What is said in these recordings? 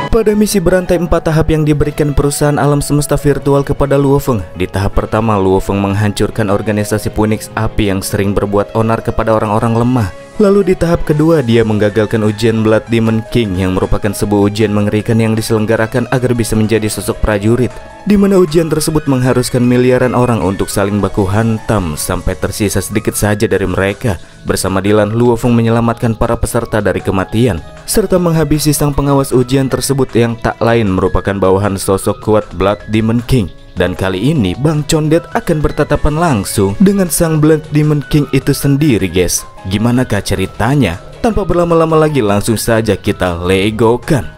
Pada misi berantai 4 tahap yang diberikan perusahaan alam semesta virtual kepada Luo Feng, di tahap pertama Luo Feng menghancurkan organisasi Phoenix Api yang sering berbuat onar kepada orang-orang lemah. Lalu di tahap kedua dia menggagalkan ujian Blood Demon King yang merupakan sebuah ujian mengerikan yang diselenggarakan agar bisa menjadi sosok prajurit, di mana ujian tersebut mengharuskan miliaran orang untuk saling baku hantam sampai tersisa sedikit saja dari mereka. Bersama Dylan, Luo Feng menyelamatkan para peserta dari kematian serta menghabisi sang pengawas ujian tersebut yang tak lain merupakan bawahan sosok kuat Blood Demon King. Dan kali ini Bang Condet akan bertatapan langsung dengan sang Blood Demon King itu sendiri, guys. Gimanakah ceritanya? Tanpa berlama-lama lagi langsung saja kita legokan.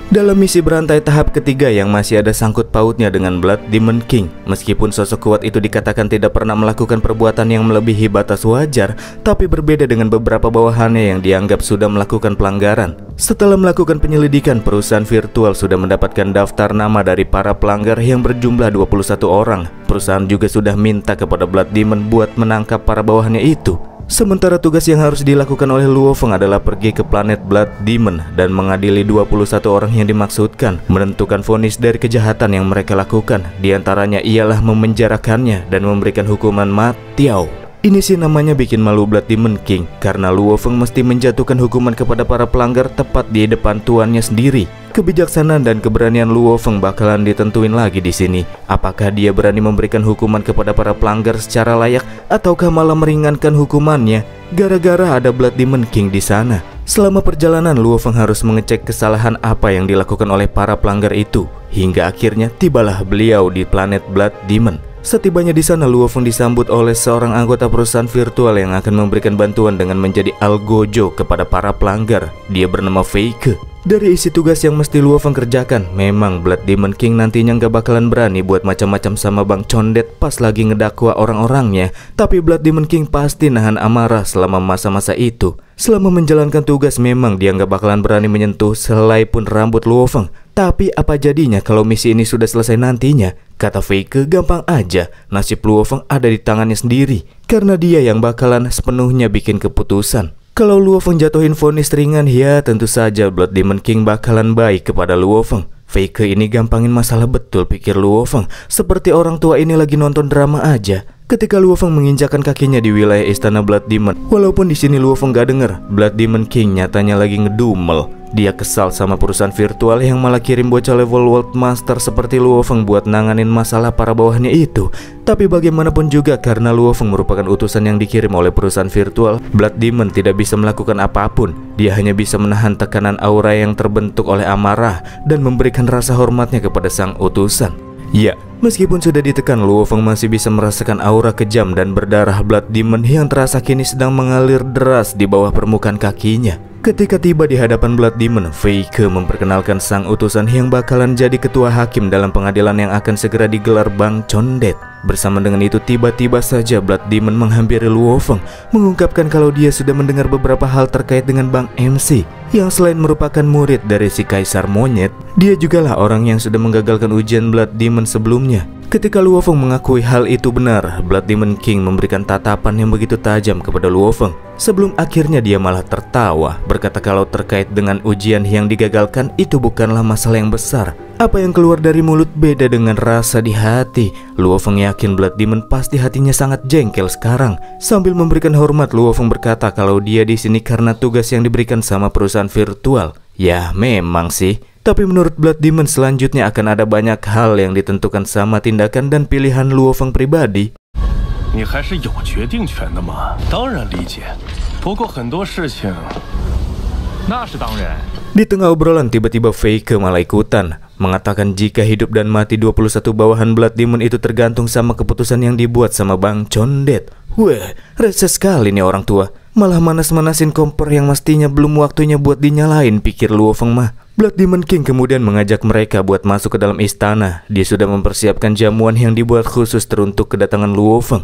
Dalam misi berantai tahap ketiga yang masih ada sangkut pautnya dengan Blood Demon King, meskipun sosok kuat itu dikatakan tidak pernah melakukan perbuatan yang melebihi batas wajar, tapi berbeda dengan beberapa bawahannya yang dianggap sudah melakukan pelanggaran. Setelah melakukan penyelidikan, perusahaan virtual sudah mendapatkan daftar nama dari para pelanggar yang berjumlah 21 orang. Perusahaan juga sudah minta kepada Blood Demon buat menangkap para bawahannya itu. Sementara tugas yang harus dilakukan oleh Luo Feng adalah pergi ke planet Blood Demon dan mengadili 21 orang yang dimaksudkan, menentukan vonis dari kejahatan yang mereka lakukan. Di antaranya ialah memenjarakannya dan memberikan hukuman mati. Ini sih namanya bikin malu Blood Demon King, karena Luo Feng mesti menjatuhkan hukuman kepada para pelanggar tepat di depan tuannya sendiri. Kebijaksanaan dan keberanian Luo Feng bakalan ditentuin lagi di sini. Apakah dia berani memberikan hukuman kepada para pelanggar secara layak, ataukah malah meringankan hukumannya gara-gara ada Blood Demon King di sana? Selama perjalanan, Luo Feng harus mengecek kesalahan apa yang dilakukan oleh para pelanggar itu, hingga akhirnya tibalah beliau di planet Blood Demon. Setibanya di sana, Luo Feng disambut oleh seorang anggota perusahaan virtual yang akan memberikan bantuan dengan menjadi algojo kepada para pelanggar. Dia bernama Feike. Dari isi tugas yang mesti Luo Feng kerjakan, memang Blood Demon King nantinya nggak bakalan berani buat macam-macam sama Bang Condet pas lagi ngedakwa orang-orangnya. Tapi Blood Demon King pasti nahan amarah selama masa-masa itu. Selama menjalankan tugas memang dia nggak bakalan berani menyentuh selai pun rambut Luo Feng. Tapi apa jadinya kalau misi ini sudah selesai nantinya? Kata Feike, gampang aja, nasib Luo Feng ada di tangannya sendiri, karena dia yang bakalan sepenuhnya bikin keputusan. Kalau Luo Feng jatuhin vonis ringan, ya tentu saja Blood Demon King bakalan baik kepada Luo Feng. Feike ini gampangin masalah betul, pikir Luo Feng. Seperti orang tua ini lagi nonton drama aja. Ketika Luo Feng menginjakan kakinya di wilayah istana Blood Demon, walaupun di sini Luo Feng gak denger, Blood Demon King nyatanya lagi ngedumel. Dia kesal sama perusahaan virtual yang malah kirim bocah level World Master seperti Luo Feng buat nanganin masalah para bawahannya itu. Tapi bagaimanapun juga, karena Luo Feng merupakan utusan yang dikirim oleh perusahaan virtual, Blood Demon tidak bisa melakukan apapun. Dia hanya bisa menahan tekanan aura yang terbentuk oleh amarah dan memberikan rasa hormatnya kepada sang utusan. Ya, meskipun sudah ditekan, Luo Feng masih bisa merasakan aura kejam dan berdarah Blood Demon yang terasa kini sedang mengalir deras di bawah permukaan kakinya. Ketika tiba di hadapan Blood Demon, Feike memperkenalkan sang utusan yang bakalan jadi ketua hakim dalam pengadilan yang akan segera digelar Bang Condet. Bersama dengan itu, tiba-tiba saja Blood Demon menghampiri Luo Feng, mengungkapkan kalau dia sudah mendengar beberapa hal terkait dengan Bang MC, yang selain merupakan murid dari si Kaisar Monyet, dia jugalah orang yang sudah menggagalkan ujian Blood Demon sebelumnya. Ketika Luo Feng mengakui hal itu benar, Blood Demon King memberikan tatapan yang begitu tajam kepada Luo Feng. Sebelum akhirnya dia malah tertawa, berkata kalau terkait dengan ujian yang digagalkan itu bukanlah masalah yang besar. Apa yang keluar dari mulut beda dengan rasa di hati. Luo Feng yakin Blood Demon pasti hatinya sangat jengkel sekarang. Sambil memberikan hormat, Luo Feng berkata kalau dia di sini karena tugas yang diberikan sama perusahaan virtual. Ya memang sih. Tapi menurut Blood Demon selanjutnya akan ada banyak hal yang ditentukan sama tindakan dan pilihan Luo Feng pribadi. Di tengah obrolan tiba-tiba Feike malah ikutan, mengatakan jika hidup dan mati 21 bawahan Blood Demon itu tergantung sama keputusan yang dibuat sama Bang Condet. Wah, rese sekali nih orang tua. Malah manas-manasin kompor yang mestinya belum waktunya buat dinyalain, pikir Luo Feng mah. Blood Demon King kemudian mengajak mereka buat masuk ke dalam istana. Dia sudah mempersiapkan jamuan yang dibuat khusus teruntuk kedatangan Luo Feng.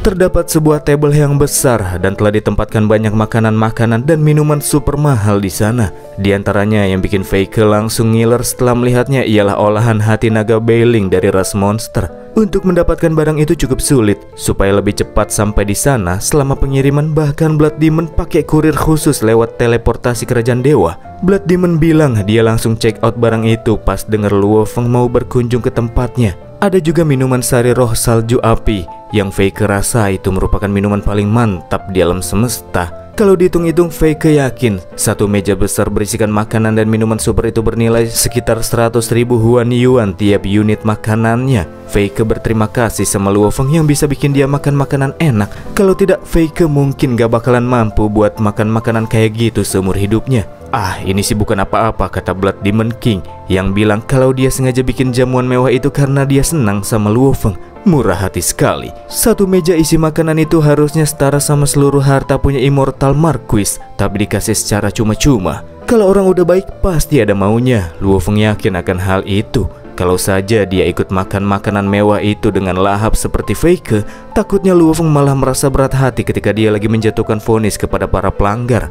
Terdapat sebuah table yang besar dan telah ditempatkan banyak makanan-makanan dan minuman super mahal di sana. Di antaranya yang bikin Feike langsung ngiler setelah melihatnya ialah olahan hati naga Bailing dari ras monster. Untuk mendapatkan barang itu cukup sulit. Supaya lebih cepat sampai di sana, selama pengiriman bahkan Blood Demon pakai kurir khusus lewat teleportasi kerajaan dewa. Blood Demon bilang dia langsung check out barang itu pas denger Luo Feng mau berkunjung ke tempatnya. Ada juga minuman sari roh salju api yang Feike rasa itu merupakan minuman paling mantap di alam semesta. Kalau dihitung-hitung, Feike yakin satu meja besar berisikan makanan dan minuman super itu bernilai sekitar 100.000 Huan Yuan tiap unit makanannya. Feike berterima kasih sama Luo Feng yang bisa bikin dia makan makanan enak. Kalau tidak, Feike mungkin gak bakalan mampu buat makan makanan kayak gitu seumur hidupnya. Ah, ini sih bukan apa-apa, kata Blood Demon King yang bilang kalau dia sengaja bikin jamuan mewah itu karena dia senang sama Luo Feng. Murah hati sekali. Satu meja isi makanan itu harusnya setara sama seluruh harta punya Immortal Marquis, tapi dikasih secara cuma-cuma. Kalau orang udah baik pasti ada maunya. Luo Feng yakin akan hal itu. Kalau saja dia ikut makan makanan mewah itu dengan lahap seperti Feike, takutnya Luo Feng malah merasa berat hati ketika dia lagi menjatuhkan vonis kepada para pelanggar.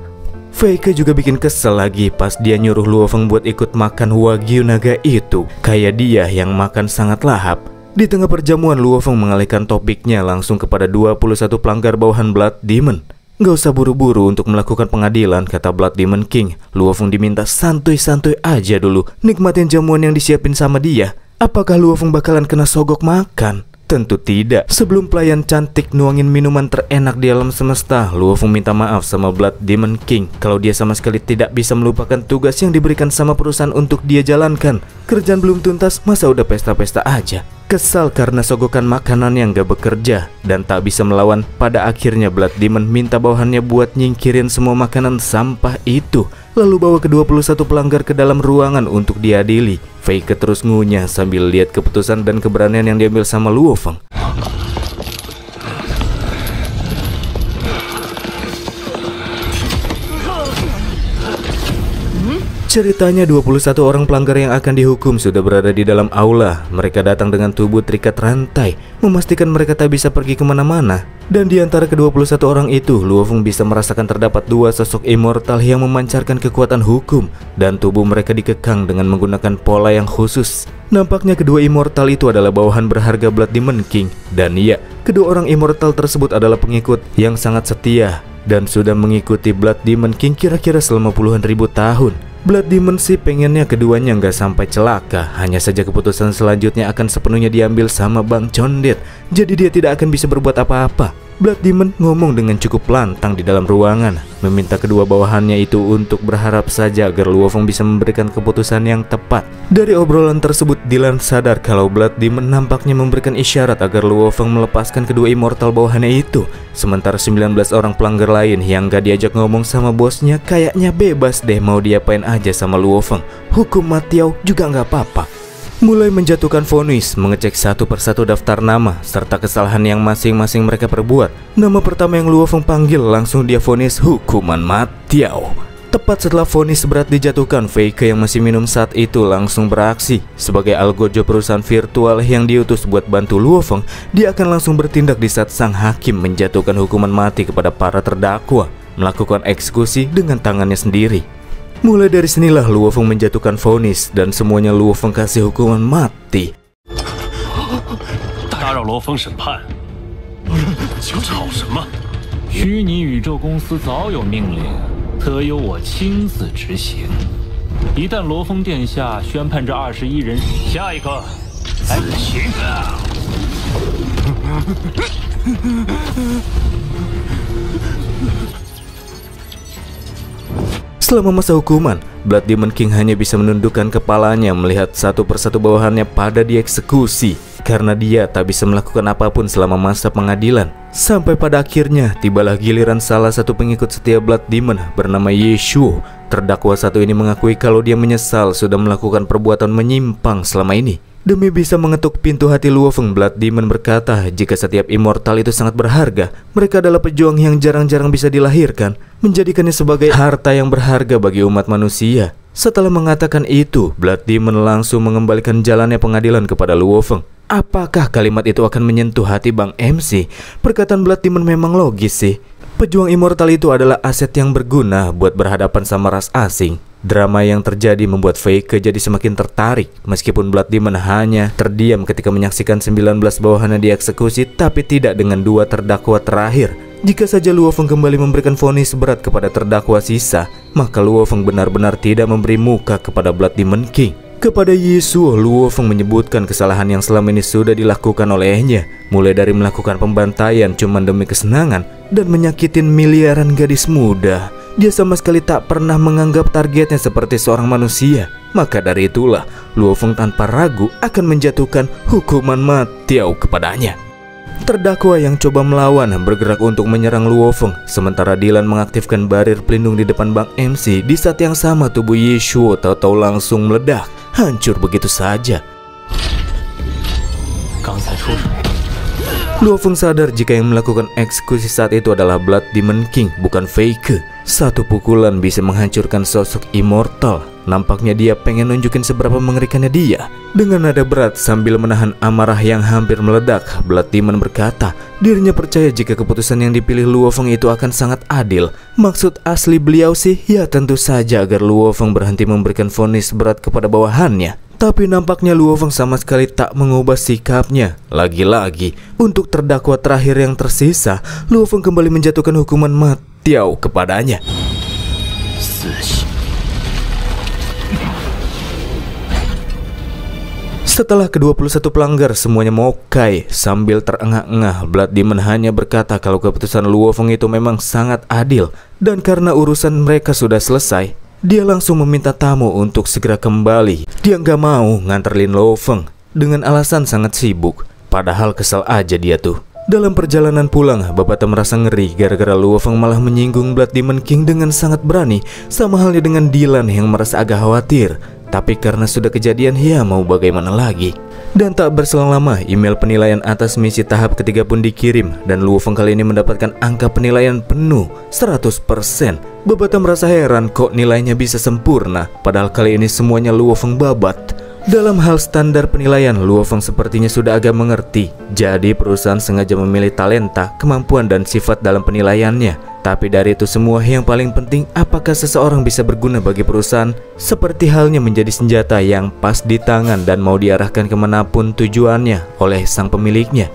Feike juga bikin kesel lagi pas dia nyuruh Luo Feng buat ikut makan wagyu naga itu, kayak dia yang makan sangat lahap. Di tengah perjamuan, Luo Feng mengalihkan topiknya langsung kepada 21 pelanggar bawahan Blood Demon. Gak usah buru-buru untuk melakukan pengadilan, kata Blood Demon King. Luo Feng diminta santuy-santuy aja dulu, nikmatin jamuan yang disiapin sama dia. Apakah Luo Feng bakalan kena sogok makan? Tentu tidak. Sebelum pelayan cantik nuangin minuman terenak di alam semesta, Luo Feng minta maaf sama Blood Demon King kalau dia sama sekali tidak bisa melupakan tugas yang diberikan sama perusahaan untuk dia jalankan. Kerjaan belum tuntas, masa udah pesta-pesta aja. Kesal karena sogokan makanan yang gak bekerja dan tak bisa melawan, pada akhirnya Blood Demon minta bawahannya buat nyingkirin semua makanan sampah itu, lalu bawa ke-21 pelanggar ke dalam ruangan untuk diadili. Feike terus ngunyah sambil lihat keputusan dan keberanian yang diambil sama Luo Feng. Ceritanya 21 orang pelanggar yang akan dihukum sudah berada di dalam aula. Mereka datang dengan tubuh terikat rantai, memastikan mereka tak bisa pergi kemana-mana. Dan di antara ke-21 orang itu, Luo Feng bisa merasakan terdapat dua sosok immortal yang memancarkan kekuatan hukum, dan tubuh mereka dikekang dengan menggunakan pola yang khusus. Nampaknya kedua immortal itu adalah bawahan berharga Blood Demon King. Dan iya, kedua orang immortal tersebut adalah pengikut yang sangat setia dan sudah mengikuti Blood Demon King kira-kira selama puluhan ribu tahun. Blood Demon sih pengennya keduanya nggak sampai celaka, hanya saja keputusan selanjutnya akan sepenuhnya diambil sama Bang Condet, jadi dia tidak akan bisa berbuat apa-apa. Blood Demon ngomong dengan cukup lantang di dalam ruangan, meminta kedua bawahannya itu untuk berharap saja agar Luo Feng bisa memberikan keputusan yang tepat. Dari obrolan tersebut, Dylan sadar kalau Blood Demon nampaknya memberikan isyarat agar Luo Feng melepaskan kedua immortal bawahannya itu. Sementara 19 orang pelanggar lain yang gak diajak ngomong sama bosnya kayaknya bebas deh mau diapain aja sama Luo Feng. Hukum matiau juga gak apa-apa. Mulai menjatuhkan vonis, mengecek satu persatu daftar nama serta kesalahan yang masing-masing mereka perbuat. Nama pertama yang Luo Feng panggil langsung dia vonis hukuman matiau. Tepat setelah vonis berat dijatuhkan, Feike yang masih minum saat itu langsung beraksi. Sebagai algojo perusahaan virtual yang diutus buat bantu Luo Feng, dia akan langsung bertindak di saat sang hakim menjatuhkan hukuman mati kepada para terdakwa, melakukan eksekusi dengan tangannya sendiri. Mulai dari sinilah Luo Feng menjatuhkan vonis dan semuanya Luo Feng kasih hukuman mati. 打扰罗峰审判，吵什么？虚拟宇宙公司早有命令，特由我亲自执行。一旦罗峰殿下宣判这21人，下一个，死刑！ Selama masa hukuman, Blood Demon King hanya bisa menundukkan kepalanya melihat satu persatu bawahannya pada dieksekusi karena dia tak bisa melakukan apapun selama masa pengadilan. Sampai pada akhirnya tibalah giliran salah satu pengikut setia Blood Demon bernama Yeshuo. Terdakwa satu ini mengakui kalau dia menyesal sudah melakukan perbuatan menyimpang selama ini. Demi bisa mengetuk pintu hati Luo Feng, Blood Demon berkata jika setiap immortal itu sangat berharga, mereka adalah pejuang yang jarang-jarang bisa dilahirkan, menjadikannya sebagai harta yang berharga bagi umat manusia. Setelah mengatakan itu, Blood Demon langsung mengembalikan jalannya pengadilan kepada Luo Feng. Apakah kalimat itu akan menyentuh hati Bang MC? Perkataan Blood Demon memang logis sih. Pejuang immortal itu adalah aset yang berguna buat berhadapan sama ras asing. Drama yang terjadi membuat Faker jadi semakin tertarik. Meskipun Blood Demon hanya terdiam ketika menyaksikan 19 bawahannya dieksekusi, tapi tidak dengan 2 terdakwa terakhir. Jika saja Luo Feng kembali memberikan vonis berat kepada terdakwa sisa, maka Luo Feng benar-benar tidak memberi muka kepada Blood Demon King. Kepada Yisuo, Luo Feng menyebutkan kesalahan yang selama ini sudah dilakukan olehnya, mulai dari melakukan pembantaian cuma demi kesenangan dan menyakitin miliaran gadis muda. Dia sama sekali tak pernah menganggap targetnya seperti seorang manusia. Maka dari itulah, Luo Feng tanpa ragu akan menjatuhkan hukuman mati kepadanya. Terdakwa yang coba melawan bergerak untuk menyerang Luo Feng, sementara Dylan mengaktifkan barir pelindung di depan Bang MC. Di saat yang sama, tubuh Yisuo tahu-tahu langsung meledak, hancur begitu saja. Luo Feng sadar jika yang melakukan eksekusi saat itu adalah Blood Demon King, bukan Faker. Satu pukulan bisa menghancurkan sosok immortal. Nampaknya dia pengen nunjukin seberapa mengerikannya dia. Dengan nada berat sambil menahan amarah yang hampir meledak, Blood Demon berkata dirinya percaya jika keputusan yang dipilih Luo Feng itu akan sangat adil. Maksud asli beliau sih ya tentu saja agar Luo Feng berhenti memberikan vonis berat kepada bawahannya. Tapi nampaknya Luo Feng sama sekali tak mengubah sikapnya. Lagi-lagi, untuk terdakwa terakhir yang tersisa, Luo Feng kembali menjatuhkan hukuman mati kepadanya. Setelah ke-21 pelanggar semuanya mokai sambil terengah-engah, Blood Demon hanya berkata kalau keputusan Luo Feng itu memang sangat adil. Dan karena urusan mereka sudah selesai, dia langsung meminta tamu untuk segera kembali. Dia nggak mau nganterin Luo Feng dengan alasan sangat sibuk. Padahal kesal aja dia tuh. Dalam perjalanan pulang, Babata merasa ngeri gara-gara Luo Feng malah menyinggung Blood Demon King dengan sangat berani. Sama halnya dengan Dylan yang merasa agak khawatir. Tapi karena sudah kejadian, ya mau bagaimana lagi. Dan tak berselang lama, email penilaian atas misi tahap ketiga pun dikirim. Dan Luo Feng kali ini mendapatkan angka penilaian penuh 100%. Babata merasa heran kok nilainya bisa sempurna. Padahal kali ini semuanya Luo Feng babat. Dalam hal standar penilaian, Luo Feng sepertinya sudah agak mengerti. Jadi perusahaan sengaja memilih talenta, kemampuan dan sifat dalam penilaiannya. Tapi dari itu semua yang paling penting, apakah seseorang bisa berguna bagi perusahaan? Seperti halnya menjadi senjata yang pas di tangan dan mau diarahkan kemanapun tujuannya oleh sang pemiliknya.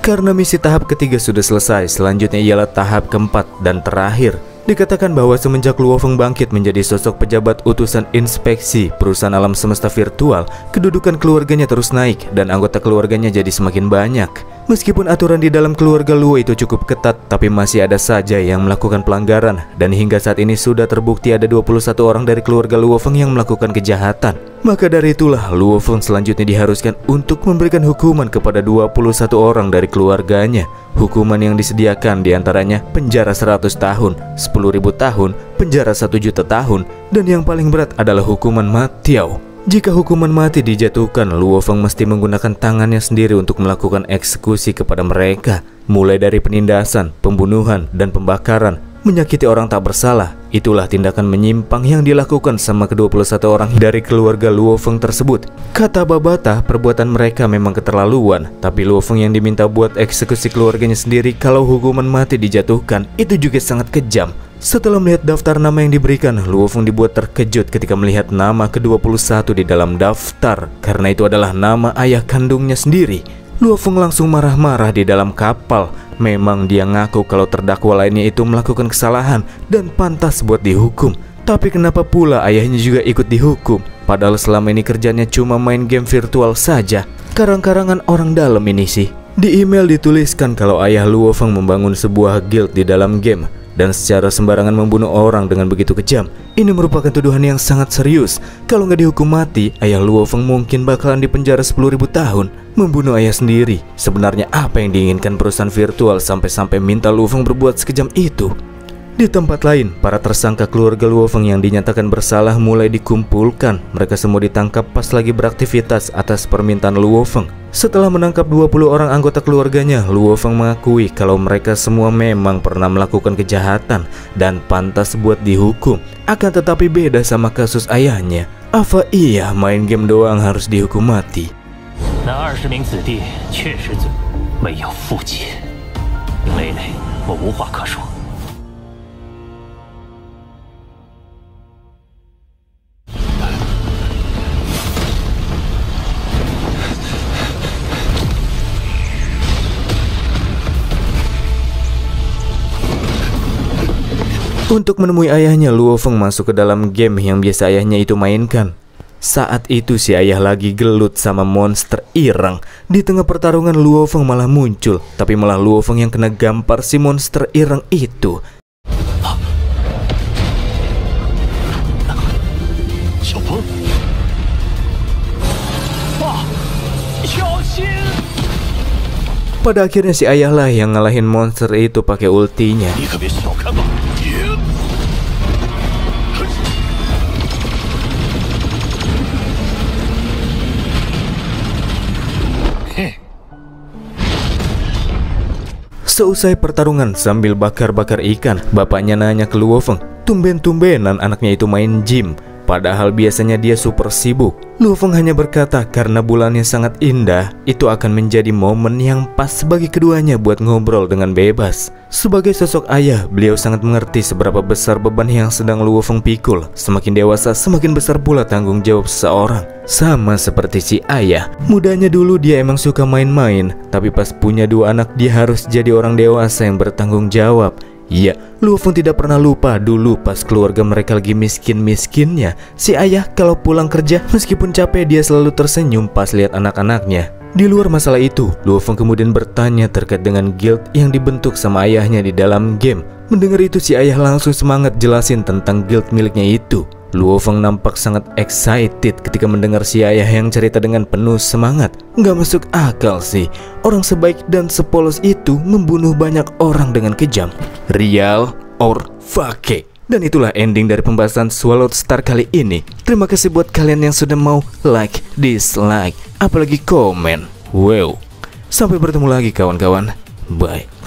Karena misi tahap ketiga sudah selesai, selanjutnya ialah tahap keempat dan terakhir. Dikatakan bahwa semenjak Luo Feng bangkit menjadi sosok pejabat utusan inspeksi perusahaan alam semesta virtual, kedudukan keluarganya terus naik dan anggota keluarganya jadi semakin banyak. Meskipun aturan di dalam keluarga Luo itu cukup ketat, tapi masih ada saja yang melakukan pelanggaran. Dan hingga saat ini sudah terbukti ada 21 orang dari keluarga Luo Feng yang melakukan kejahatan. Maka dari itulah Luo Feng selanjutnya diharuskan untuk memberikan hukuman kepada 21 orang dari keluarganya. Hukuman yang disediakan diantaranya penjara 100 tahun, 10.000 tahun, penjara 1 juta tahun, dan yang paling berat adalah hukuman mati. Jika hukuman mati dijatuhkan, Luo Feng mesti menggunakan tangannya sendiri untuk melakukan eksekusi kepada mereka. Mulai dari penindasan, pembunuhan, dan pembakaran. Menyakiti orang tak bersalah, itulah tindakan menyimpang yang dilakukan sama ke-21 orang dari keluarga Luo Feng tersebut. Kata Babata, perbuatan mereka memang keterlaluan. Tapi Luo Feng yang diminta buat eksekusi keluarganya sendiri kalau hukuman mati dijatuhkan, itu juga sangat kejam. Setelah melihat daftar nama yang diberikan, Luo Feng dibuat terkejut ketika melihat nama ke-21 di dalam daftar. Karena itu adalah nama ayah kandungnya sendiri. Luo Feng langsung marah-marah di dalam kapal. Memang dia ngaku kalau terdakwa lainnya itu melakukan kesalahan dan pantas buat dihukum. Tapi kenapa pula ayahnya juga ikut dihukum? Padahal selama ini kerjanya cuma main game virtual saja. Karang-karangan orang dalam ini sih. Di email dituliskan kalau ayah Luo Feng membangun sebuah guild di dalam game dan secara sembarangan membunuh orang dengan begitu kejam. Ini merupakan tuduhan yang sangat serius. Kalau nggak dihukum mati, ayah Luo Feng mungkin bakalan dipenjara 10.000 tahun. Membunuh ayah sendiri. Sebenarnya apa yang diinginkan perusahaan virtual sampai-sampai minta Luo Feng berbuat sekejam itu? Di tempat lain, para tersangka keluarga Luo Feng yang dinyatakan bersalah mulai dikumpulkan. Mereka semua ditangkap pas lagi beraktivitas atas permintaan Luo Feng. Setelah menangkap 20 orang anggota keluarganya, Luo Feng mengakui kalau mereka semua memang pernah melakukan kejahatan dan pantas buat dihukum. Akan tetapi beda sama kasus ayahnya. Apa iya main game doang harus dihukum mati? 那20名子弟确实没有父亲，妹妹，我无话可说。 Untuk menemui ayahnya, Luo Feng masuk ke dalam game yang biasa ayahnya itu mainkan. Saat itu si ayah lagi gelut sama monster ireng. Di tengah pertarungan Luo Feng malah muncul, tapi malah Luo Feng yang kena gampar si monster ireng itu. Pada akhirnya si ayah lah yang ngalahin monster itu pakai ultinya. Seusai pertarungan sambil bakar-bakar ikan, bapaknya nanya ke Luo Feng, tumben-tumbenan anaknya itu main gym, padahal biasanya dia super sibuk. Luo Feng hanya berkata karena bulannya sangat indah, itu akan menjadi momen yang pas bagi keduanya buat ngobrol dengan bebas. Sebagai sosok ayah, beliau sangat mengerti seberapa besar beban yang sedang Luo Feng pikul. Semakin dewasa, semakin besar pula tanggung jawab seseorang. Sama seperti si ayah, mudanya dulu dia emang suka main-main, tapi pas punya 2 anak dia harus jadi orang dewasa yang bertanggung jawab. Iya, Luo Feng tidak pernah lupa dulu pas keluarga mereka lagi miskin-miskinnya. Si ayah kalau pulang kerja, meskipun capek dia selalu tersenyum pas lihat anak-anaknya. Di luar masalah itu, Luo Feng kemudian bertanya terkait dengan guild yang dibentuk sama ayahnya di dalam game. Mendengar itu si ayah langsung semangat jelasin tentang guild miliknya itu. Luo Feng nampak sangat excited ketika mendengar si ayah yang cerita dengan penuh semangat. Nggak masuk akal sih, orang sebaik dan sepolos itu membunuh banyak orang dengan kejam. Real or fake? Dan itulah ending dari pembahasan Swallowed Star kali ini. Terima kasih buat kalian yang sudah mau like, dislike, apalagi komen. Wow, sampai bertemu lagi kawan-kawan. Bye.